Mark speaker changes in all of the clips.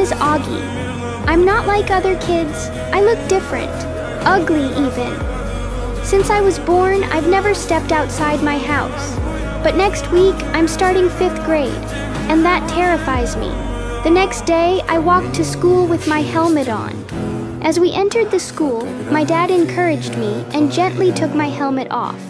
Speaker 1: is Augie. I'm not like other kids. I look different, ugly even. Since I was born, I've never stepped outside my house. But next week, I'm starting 5th grade, and that terrifies me. The next day, I walked to school with my helmet on. As we entered the school, my dad encouraged me and gently took my helmet off.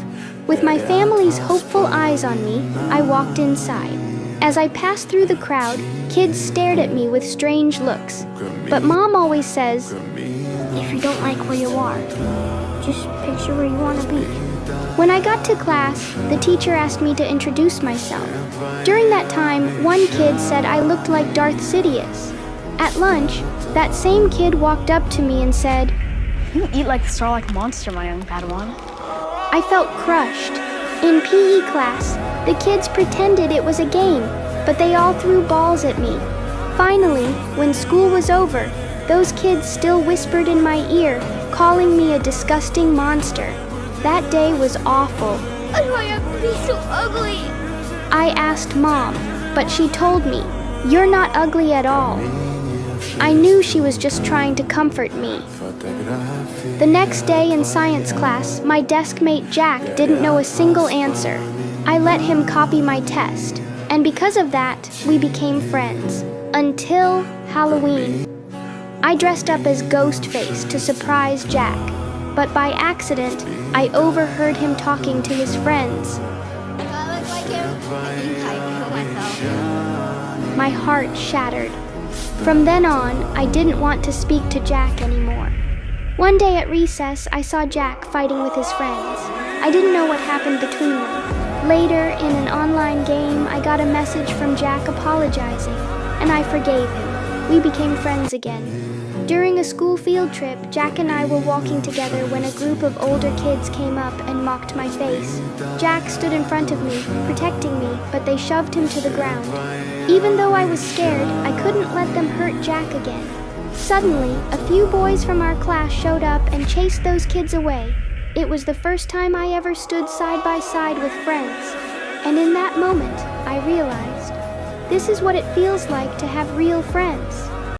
Speaker 1: With my family's hopeful eyes on me, I walked inside. As I passed through the crowd, kids stared at me with strange looks. But Mom always says, if you don't like where you are, just picture where you want to be. When I got to class, the teacher asked me to introduce myself. During that time, one kid said I looked like Darth Sidious. At lunch, that same kid walked up to me and said,
Speaker 2: You eat like the Sarlacc monster, my young Padawan.
Speaker 1: I felt crushed. In PE class, the kids pretended it was a game, but they all threw balls at me. Finally, when school was over, those kids still whispered in my ear, calling me a disgusting monster. That day was awful.
Speaker 3: Why do I have to be so ugly?
Speaker 1: I asked Mom, but she told me, you're not ugly at all. I knew she was just trying to comfort me. The next day in science class, my desk mate Jack didn't know a single answer. I let him copy my test, and because of that, we became friends. Until Halloween. I dressed up as Ghostface to surprise Jack, but by accident, I overheard him talking to his friends.
Speaker 3: If I look like him, I think I'd kill myself.
Speaker 1: My heart shattered. From then on, I didn't want to speak to Jack anymore. One day at recess, I saw Jack fighting with his friends. I didn't know what happened between them. Later, in an online game, I got a message from Jack apologizing, and I forgave him. We became friends again. During a school field trip, Jack and I were walking together when a group of older kids came up and mocked my face. Jack stood in front of me, protecting me, but they shoved him to the ground. Even though I was scared, I couldn't let them hurt Jack again. Suddenly, a few boys from our class showed up and chased those kids away. It was the first time I ever stood side by side with friends. And in that moment, I realized, this is what it feels like to have real friends.